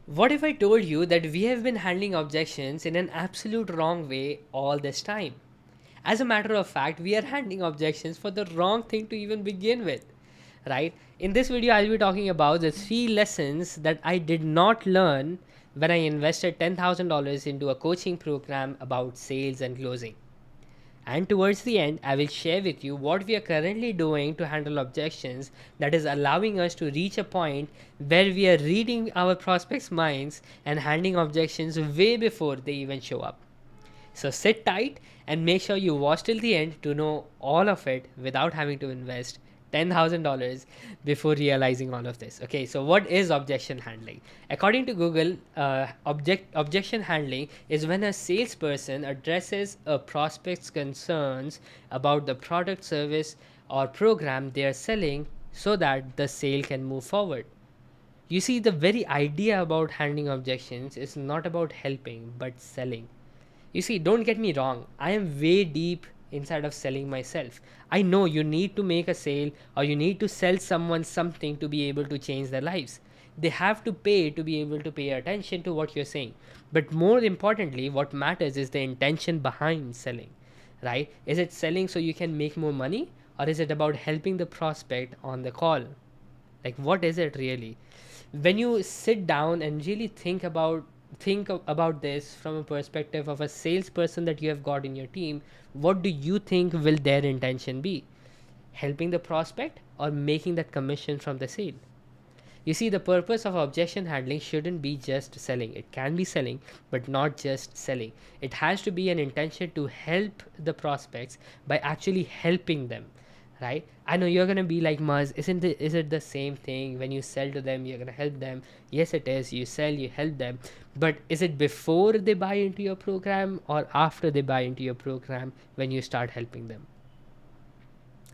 What if I told you that we have been handling objections in an absolute wrong way all this time? As a matter of fact, we are handling objections for the wrong thing to even begin with, right? In this video, I'll be talking about the 3 lessons that I did not learn when I invested $10,000 into a coaching program about sales and closing. And towards the end, I will share with you what we are currently doing to handle objections that is allowing us to reach a point where we are reading our prospects' minds and handling objections way before they even show up. So sit tight and make sure you watch till the end to know all of it without having to invest $10,000 before realizing all of this. Okay, so what is objection handling? According to Google, objection handling is when a salesperson addresses a prospect's concerns about the product, service, or program they are selling so that the sale can move forward. You see, the very idea about handling objections is not about helping but selling. You see, don't get me wrong, I am way deep inside of selling myself. I know you need to make a sale or you need to sell someone something to be able to change their lives. They have to pay to be able to pay attention to what you're saying. But more importantly, what matters is the intention behind selling, right? Is it selling so you can make more money, or is it about helping the prospect on the call? Like, what is it really? When you sit down and really about this from a perspective of a salesperson that you have got in your team, what do you think will their intention be? Helping the prospect or making that commission from the sale? You see, the purpose of objection handling shouldn't be just selling. It can be selling, but not just selling. It has to be an intention to help the prospects by actually helping them, right? I know you're gonna be like, Muzz, is it the same thing? When you sell to them, you're gonna help them. Yes, it is. You sell, you help them. But is it before they buy into your program or after they buy into your program when you start helping them?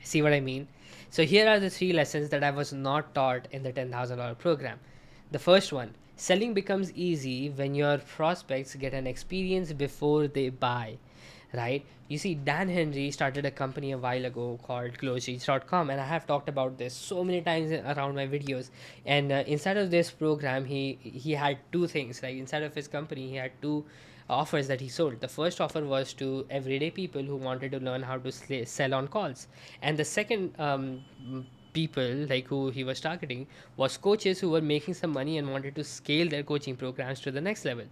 See what I mean? So here are the 3 lessons that I was not taught in the $10,000 program. The first one: selling becomes easy when your prospects get an experience before they buy, right? You see, Dan Henry started a company a while ago called closeleads.com, and I have talked about this so many times around my videos. And inside of this program, he had two things. Like, inside of his company, he had two offers that he sold. The first offer was to everyday people who wanted to learn how to sell on calls, and the second people like who he was targeting was coaches who were making some money and wanted to scale their coaching programs to the next level.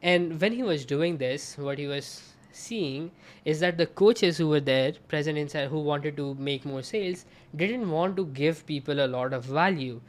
And when he was doing this, what he was seeing is that the coaches who were there present inside who wanted to make more sales didn't want to give people a lot of value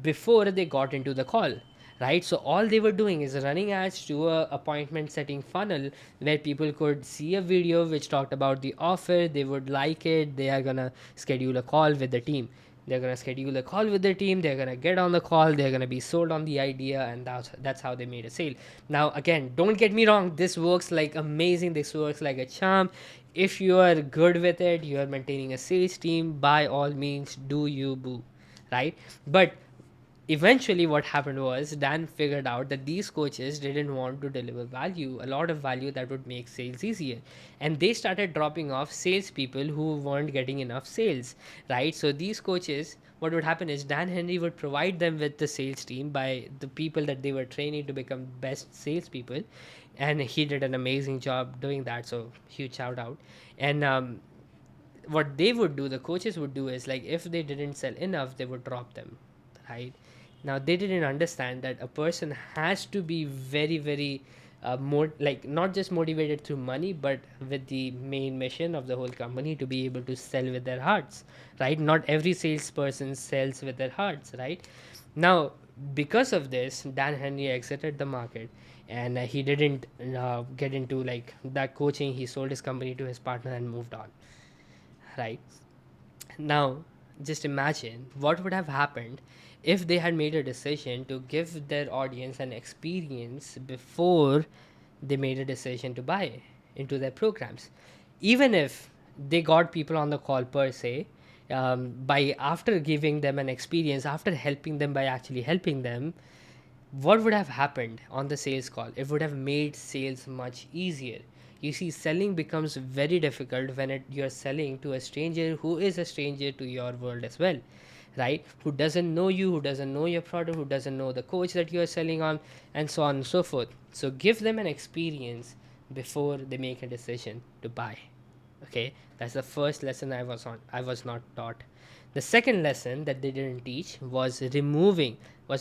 before they got into the call, right? So all they were doing is running ads to a appointment setting funnel where people could see a video which talked about the offer, they would like it, they are gonna schedule a call with the team. They're gonna schedule a call with their team. They're gonna get on the call. They're gonna be sold on the idea, and that's how they made a sale. Now, again, don't get me wrong. This works like amazing. This works like a charm. If you are good with it, you are maintaining a sales team. By all means, do you boo, right? But eventually what happened was Dan figured out that these coaches didn't want to deliver value, a lot of value that would make sales easier, and they started dropping off salespeople who weren't getting enough sales, right? So these coaches, what would happen is Dan Henry would provide them with the sales team by the people that they were training to become best salespeople, and he did an amazing job doing that. So huge shout out. And what they would do, the coaches would do, is like, if they didn't sell enough, they would drop them, right? Now they didn't understand that a person has to be very, very more like not just motivated through money, but with the main mission of the whole company to be able to sell with their hearts, right? Not every salesperson sells with their hearts, right? Now, because of this, Dan Henry exited the market, and he didn't get into like that coaching. He sold his company to his partner and moved on, right? Now, just imagine what would have happened if they had made a decision to give their audience an experience before they made a decision to buy into their programs. Even if they got people on the call per se, by after giving them an experience, after helping them by actually helping them, what would have happened on the sales call? It would have made sales much easier. You see, selling becomes very difficult when you're selling to a stranger who is a stranger to your world as well, right? Who doesn't know you, who doesn't know your product, who doesn't know the coach that you are selling on, and so on and so forth. So give them an experience before they make a decision to buy. Okay, that's the first lesson I was not taught. The second lesson that they didn't teach was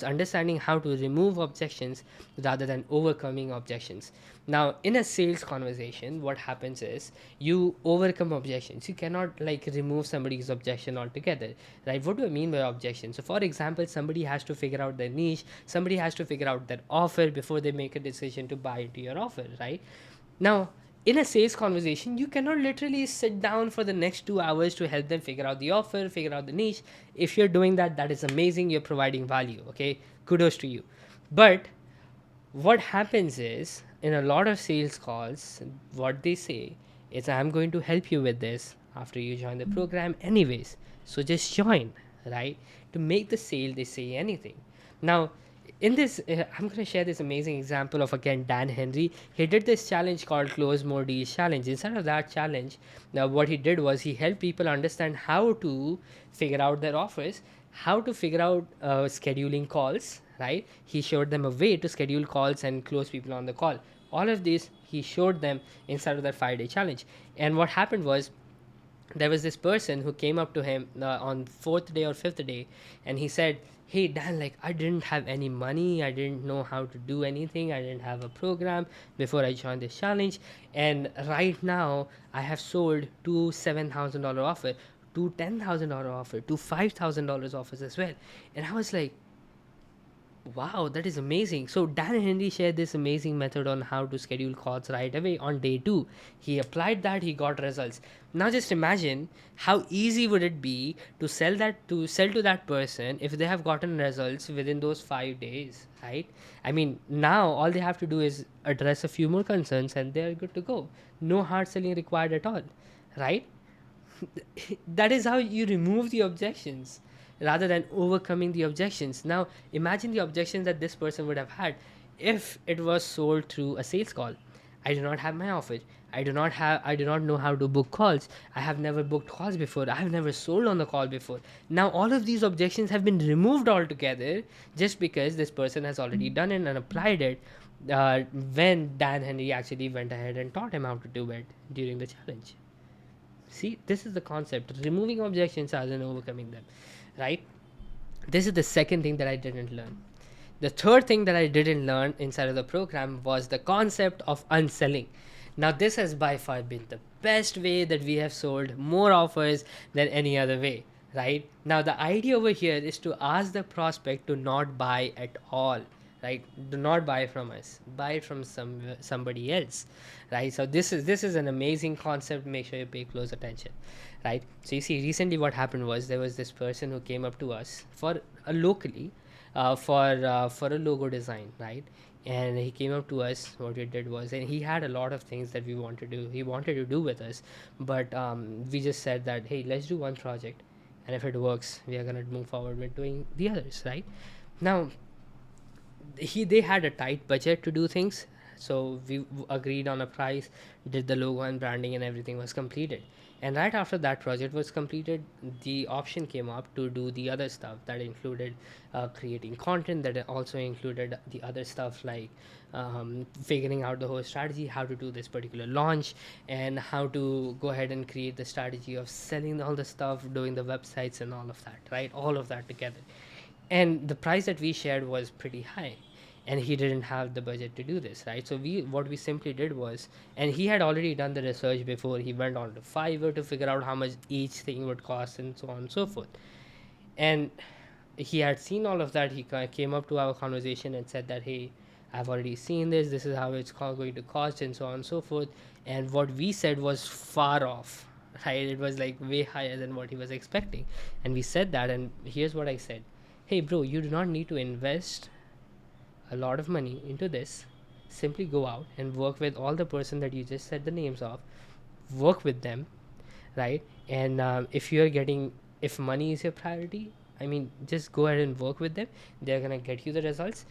understanding how to remove objections rather than overcoming objections. Now, in a sales conversation, what happens is you overcome objections. You cannot like remove somebody's objection altogether, right? What do I mean by objection? So, for example, somebody has to figure out their niche, somebody has to figure out their offer before they make a decision to buy into your offer, right? Now, in a sales conversation, you cannot literally sit down for the next 2 hours to help them figure out the offer, figure out the niche. If you're doing that, that is amazing. You're providing value. Okay, kudos to you. But what happens is, in a lot of sales calls, what they say is, I'm going to help you with this after you join the program, anyways. So just join, right? To make the sale, they say anything. Now, in this I'm going to share this amazing example of, again, Dan Henry. He did this challenge called Close More Deals Challenge. Instead of that challenge, now what he did was he helped people understand how to figure out their offers, how to figure out scheduling calls, right? He showed them a way to schedule calls and close people on the call. All of this he showed them inside of that 5-day challenge. And what happened was, there was this person who came up to him on fourth day or fifth day, and he said, hey Dan, like, I didn't have any money, I didn't know how to do anything, I didn't have a program before I joined this challenge, and right now I have sold two $7,000 offer, two $10,000 offer, two $5,000 offers as well. And I was like, wow, that is amazing. So Dan and Henry shared this amazing method on how to schedule calls right away on day 2. He applied that, he got results. Now just imagine how easy would it be to sell to that person if they have gotten results within those 5 days, right? I mean, now all they have to do is address a few more concerns and they're good to go. No hard selling required at all, right? That is how you remove the objections rather than overcoming the objections. Now, imagine the objections that this person would have had if it was sold through a sales call. I do not have my offer. I do not know how to book calls. I have never booked calls before. I have never sold on the call before. Now, all of these objections have been removed altogether just because this person has already done it and applied it when Dan Henry actually went ahead and taught him how to do it during the challenge. See, this is the concept, removing objections rather than overcoming them, right? This is the second thing that I didn't learn. The third thing that I didn't learn inside of the program was the concept of unselling. Now, this has by far been the best way that we have sold more offers than any other way, right? Now, the idea over here is to ask the prospect to not buy at all, right? Do not buy from us, buy it from somebody else, right? So this is an amazing concept. Make sure you pay close attention, right? So you see, recently what happened was, there was this person who came up to us for a locally for a logo design, right? And he came up to us. What we did was, and he had a lot of things that he wanted to do with us, but we just said that, hey, let's do one project, and if it works, we are going to move forward with doing the others, right? Now, they had a tight budget to do things, so we agreed on a price, did the logo and branding, and everything was completed. And right after that project was completed, the option came up to do the other stuff that included creating content, that also included the other stuff like figuring out the whole strategy, how to do this particular launch, and how to go ahead and create the strategy of selling all the stuff, doing the websites and all of that, right? All of that together. And the price that we shared was pretty high, and he didn't have the budget to do this, right? So what we simply did was, and he had already done the research before he went on to Fiverr to figure out how much each thing would cost and so on and so forth. And he had seen all of that. He came up to our conversation and said that, hey, I've already seen this is how it's going to cost and so on and so forth. And what we said was far off, right? It was like way higher than what he was expecting. And we said that, and here's what I said: hey bro, you do not need to invest a lot of money into this. Simply go out and work with all the person that you just said the names of, work with them, right? And if money is your priority, I mean, just go ahead and work with them. They're gonna get you the results.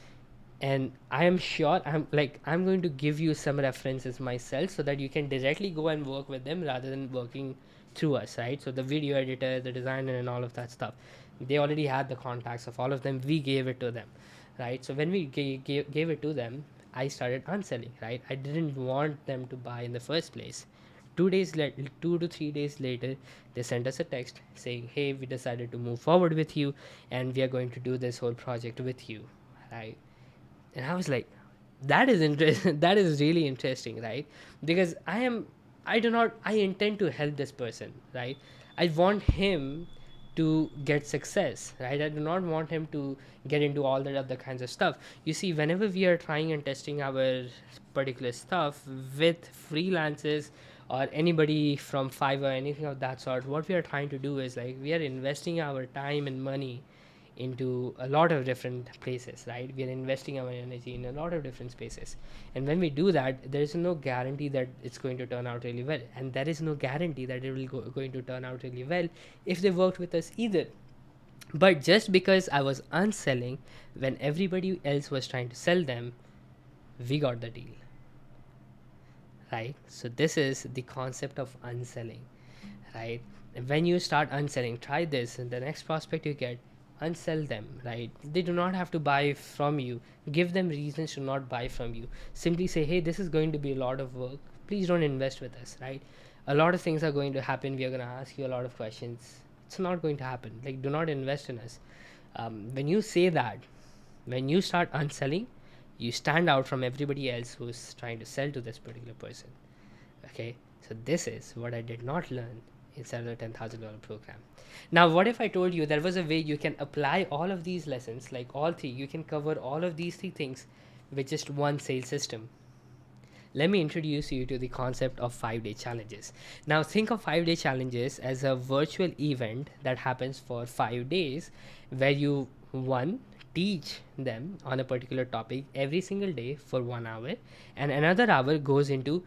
And I am sure, I'm going to give you some references myself so that you can directly go and work with them rather than working through us, right? So the video editor, the designer, and all of that stuff. They already had the contacts of all of them. We gave it to them, right? So when we gave it to them, I started unselling, right? I didn't want them to buy in the first place. 2 days later, 2 to 3 days later, they sent us a text saying, "Hey, we decided to move forward with you, and we are going to do this whole project with you," right? And I was like, that is interesting. That is really interesting, right? Because I intend to help this person, right? I want him to get success, right? I do not want him to get into all that other kinds of stuff. You see, whenever we are trying and testing our particular stuff with freelancers or anybody from Fiverr, anything of that sort, what we are trying to do is like we are investing our time and money into a lot of different places, right? We are investing our energy in a lot of different spaces, and when we do that, there is no guarantee that it's going to turn out really well, and there is no guarantee that it will going to turn out really well if they worked with us either. But just because I was unselling when everybody else was trying to sell them, we got the deal, right? So this is the concept of unselling, right? And when you start unselling, try this, and the next prospect you get, unsell them, right? They do not have to buy from you. Give them reasons to not buy from you. Simply say, hey, this is going to be a lot of work, please don't invest with us, right? A lot of things are going to happen, we are going to ask you a lot of questions. It's not going to happen, like, do not invest in us. When you say that, when you start unselling, you stand out from everybody else who's trying to sell to this particular person. Okay, so this is what I did not learn inside of the $10,000 program. Now, what if I told you there was a way you can apply all of these lessons, like all three, you can cover all of these three things with just one sales system? Let me introduce you to the concept of 5-day challenges. Now, think of 5-day challenges as a virtual event that happens for 5 days, where you, one, teach them on a particular topic every single day for 1 hour, and another hour goes into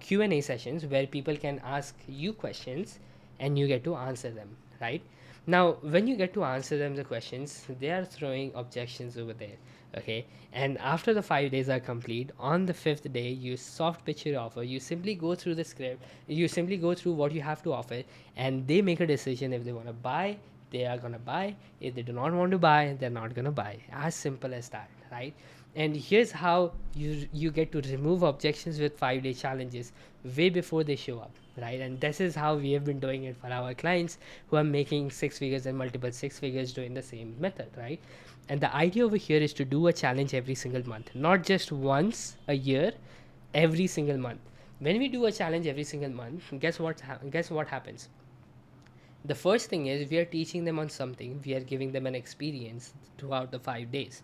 Q&A sessions where people can ask you questions and you get to answer them, right? Now, when you get to answer them the questions, they are throwing objections over there, okay? And after the 5 days are complete, on the fifth day, you soft pitch your offer. You simply go through the script, you simply go through what you have to offer, and they make a decision. If they want to buy, they are gonna buy. If they do not want to buy, they're not gonna buy. As simple as that, right? And here's how you get to remove objections with 5-day challenges way before they show up, right? And this is how we have been doing it for our clients who are making 6 figures and multiple 6 figures doing the same method, right? And the idea over here is to do a challenge every single month, not just once a year, every single month. When we do a challenge every single month, guess what happens? The first thing is we are teaching them on something, we are giving them an experience throughout the 5 days.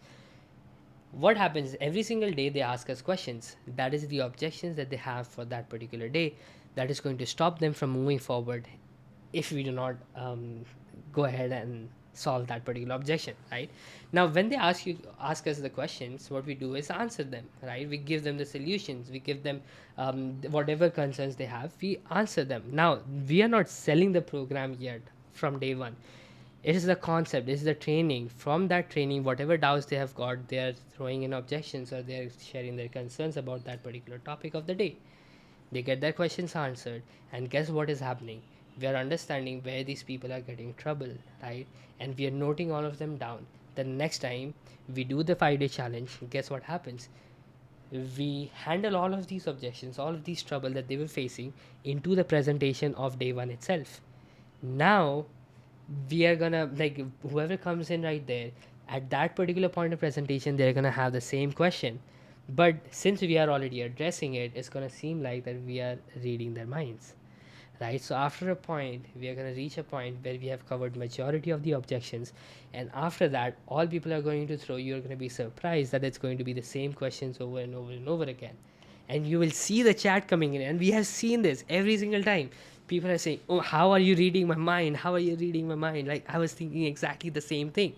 What happens every single day, they ask us questions. That is the objections that they have for that particular day, that is going to stop them from moving forward if we do not go ahead and solve that particular objection, right? Now, when they ask us the questions, what we do is answer them, right? We give them the solutions, we give them whatever concerns they have, we answer them. Now, we are not selling the program yet from day one. It is the concept, it is the training. From that training, whatever doubts they have got, they are throwing in objections or they are sharing their concerns about that particular topic of the day. They get their questions answered, and guess what is happening? We are understanding where these people are getting trouble, right? And we are noting all of them down. The next time we do the 5-day challenge, guess what happens? We handle all of these objections, all of these trouble that they were facing into the presentation of day one itself. Now we are gonna, like, whoever comes in right there at that particular point of presentation, they're gonna have the same question, but since we are already addressing it, it's gonna seem like that we are reading their minds, right? So after a point, we are going to reach a point where we have covered majority of the objections, and after that, all people are going to throw, you're going to be surprised that it's going to be the same questions over and over and over again, and you will see the chat coming in, and we have seen this every single time. People are saying, oh, how are you reading my mind, how are you reading my mind? Like, I was thinking exactly the same thing.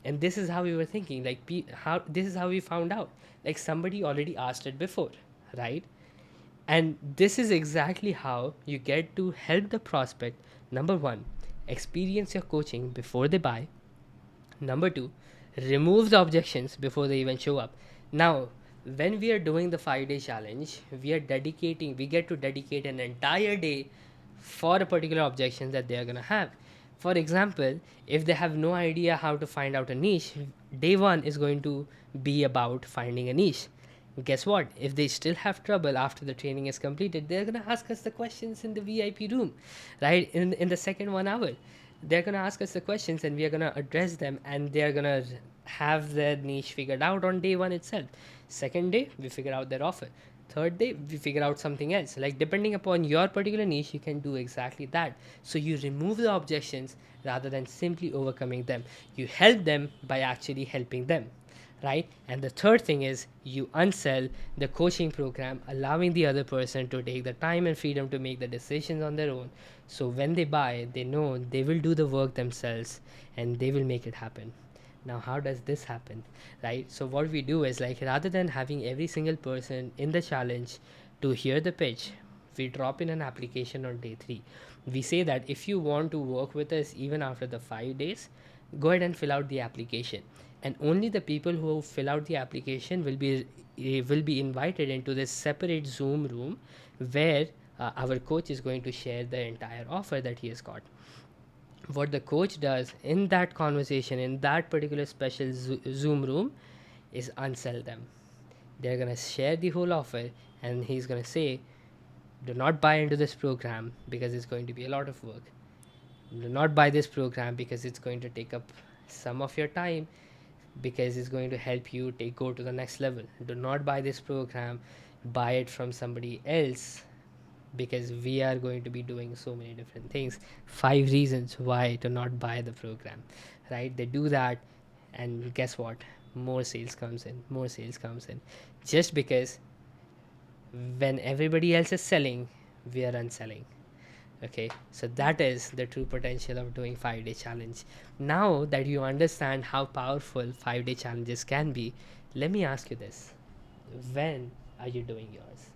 And this is how we were thinking, like, how this is how we found out, like, somebody already asked it before, right? And this is exactly how you get to help the prospect. Number one, experience your coaching before they buy. Number two, remove the objections before they even show up. Now, when we are doing the 5-day challenge, we get to dedicate an entire day for a particular objection that they are going to have. For example, if they have no idea how to find out a niche, day one is going to be about finding a niche. Guess what? If they still have trouble after the training is completed, they're gonna ask us the questions in the VIP room, right? In the second 1 hour, they're gonna ask us the questions, and we are gonna address them, and they're gonna have their niche figured out on day one itself. Second day, we figure out their offer. Third day, we figure out something else. Like, depending upon your particular niche, you can do exactly that. So you remove the objections rather than simply overcoming them. You help them by actually helping them, right? And the third thing is you unsell the coaching program, allowing the other person to take the time and freedom to make the decisions on their own. So when they buy, they know they will do the work themselves and they will make it happen. Now, how does this happen, right? So what we do is, like, rather than having every single person in the challenge to hear the pitch, we drop in an application on day 3. We say that if you want to work with us even after the 5 days, go ahead and fill out the application, and only the people who fill out the application will be invited into this separate Zoom room where our coach is going to share the entire offer that he has got. What the coach does in that conversation, in that particular special Zoom room, is unsell them. They're going to share the whole offer, and he's going to say, do not buy into this program because it's going to be a lot of work. Do not buy this program because it's going to take up some of your time, because it's going to help you go to the next level. Do not buy this program, buy it from somebody else, because we are going to be doing so many different things. 5 reasons why to not buy the program, right? They do that, and guess what? More sales comes in, more sales comes in, just because when everybody else is selling, we are unselling. Okay, so that is the true potential of doing 5-day challenge. Now that you understand how powerful 5-day challenges can be, let me ask you this: when are you doing yours?